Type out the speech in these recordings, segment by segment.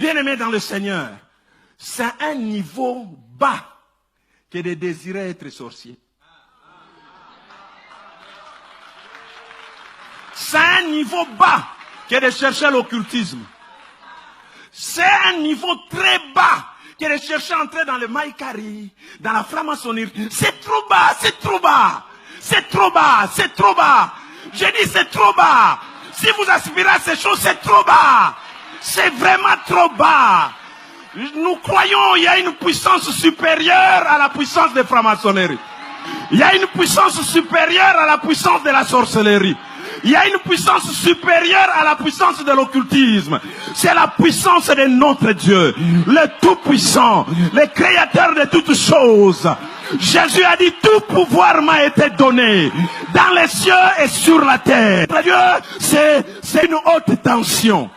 Bien-aimés dans le Seigneur, c'est un niveau bas que de désirer être sorcier. C'est un niveau bas que de chercher l'occultisme. C'est un niveau très bas que de chercher à entrer dans le maïkari, dans la franc-maçonnerie. C'est trop bas, c'est trop bas. C'est trop bas, c'est trop bas. Je dis c'est trop bas. Si vous aspirez à ces choses, c'est trop bas. C'est vraiment trop bas. Nous croyons qu'il y a une puissance supérieure à la puissance de franc-maçonnerie. Il y a une puissance supérieure à la puissance de la sorcellerie. Il y a une puissance supérieure à la puissance de l'occultisme. C'est la puissance de notre Dieu, le Tout-Puissant, le Créateur de toutes choses. Jésus a dit, tout pouvoir m'a été donné dans les cieux et sur la terre. Dieu, c'est une haute tension.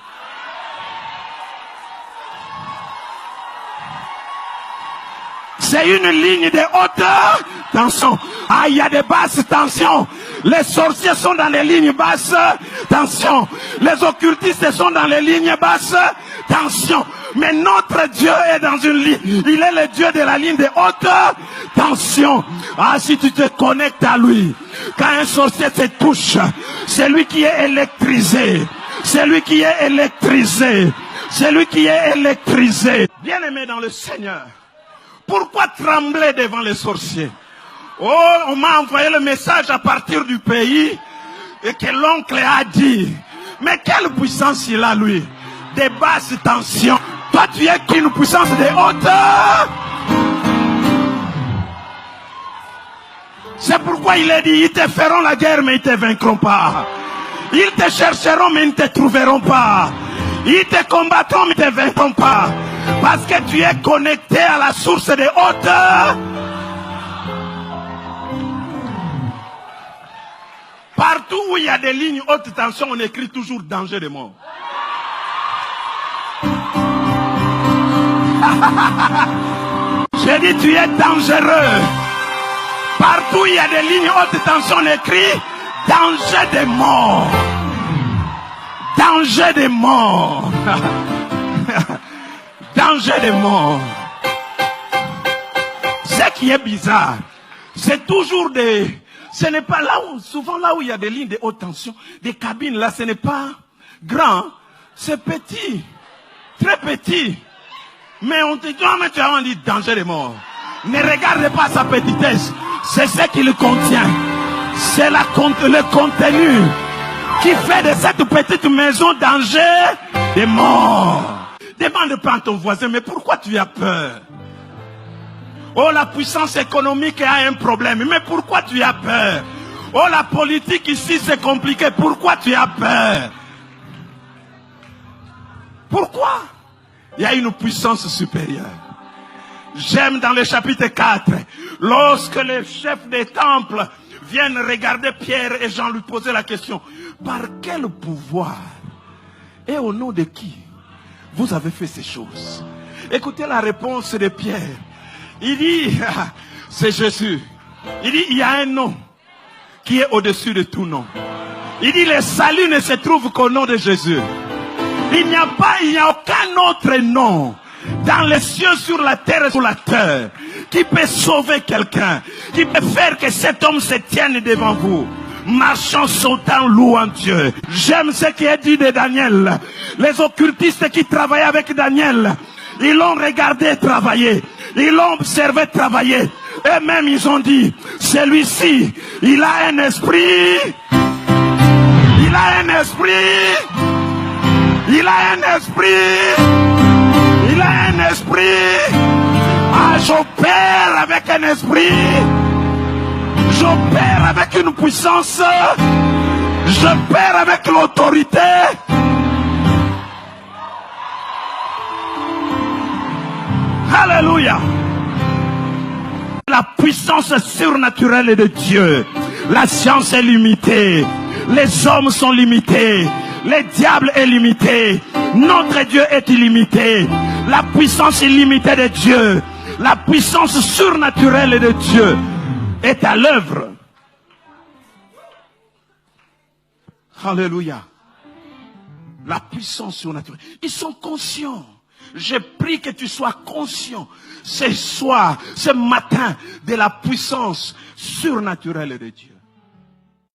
C'est une ligne de haute tension. Ah, il y a des basses tensions. Les sorciers sont dans les lignes basses tension. Les occultistes sont dans les lignes basses tension. Mais notre Dieu est dans une ligne. Il est le Dieu de la ligne de haute tension. Ah, si tu te connectes à lui, quand un sorcier te touche, c'est lui qui est électrisé. C'est lui qui est électrisé. C'est lui qui est électrisé. Bien-aimé dans le Seigneur, pourquoi trembler devant les sorciers? Oh, on m'a envoyé le message à partir du pays et que l'oncle a dit. Mais quelle puissance il a, lui? Des basses tensions. Toi, tu es qu'une puissance de haute. C'est pourquoi il a dit, ils te feront la guerre, mais ils ne te vaincront pas. Ils te chercheront, mais ils ne te trouveront pas. Ils te combattront, mais ils ne te vaincront pas. Parce que tu es connecté à la source de haute. Partout où il y a des lignes haute tension, on écrit toujours danger de mort. J'ai dit, tu es dangereux. Partout où il y a des lignes haute tension, on écrit danger de mort. Danger de mort. Danger de mort. Ce qui est bizarre, c'est toujours des... Ce n'est pas là où, souvent là où il y a des lignes de haute tension, des cabines, là, ce n'est pas grand, c'est petit, très petit. Mais on te dit, oh, mais tu as dit danger de mort. Ne regarde pas sa petitesse, c'est ce qu'il contient. C'est le contenu qui fait de cette petite maison danger de mort. Demande pas à ton voisin, mais pourquoi tu as peur? Oh, la puissance économique a un problème. Mais pourquoi tu as peur? Oh, la politique ici, c'est compliqué. Pourquoi tu as peur? Pourquoi? Il y a une puissance supérieure. J'aime dans le chapitre 4, lorsque les chefs des temples viennent regarder Pierre et Jean lui poser la question, par quel pouvoir et au nom de qui vous avez fait ces choses? Écoutez la réponse de Pierre. Il dit, c'est Jésus. Il dit, il y a un nom qui est au-dessus de tout nom. Il dit, le salut ne se trouve qu'au nom de Jésus. Il n'y a aucun autre nom dans les cieux, sur la terre et sous la terre qui peut sauver quelqu'un, qui peut faire que cet homme se tienne devant vous. Marchant, sautant, louant Dieu. J'aime ce qui est dit de Daniel. Les occultistes qui travaillaient avec Daniel, ils l'ont regardé travailler. Ils l'ont observé travailler. Eux-mêmes, ils ont dit, celui-ci, il a un esprit. Il a un esprit. Il a un esprit. Il a un esprit. Ah, j'opère avec un esprit. J'opère avec une puissance. J'opère avec l'autorité. Alléluia. La puissance surnaturelle de Dieu. La science est limitée. Les hommes sont limités. Le diable est limité. Notre Dieu est illimité. La puissance illimitée de Dieu, la puissance surnaturelle de Dieu est à l'œuvre. Alléluia. La puissance surnaturelle. Ils sont conscients Je prie que tu sois conscient ce soir, ce matin, de la puissance surnaturelle de Dieu.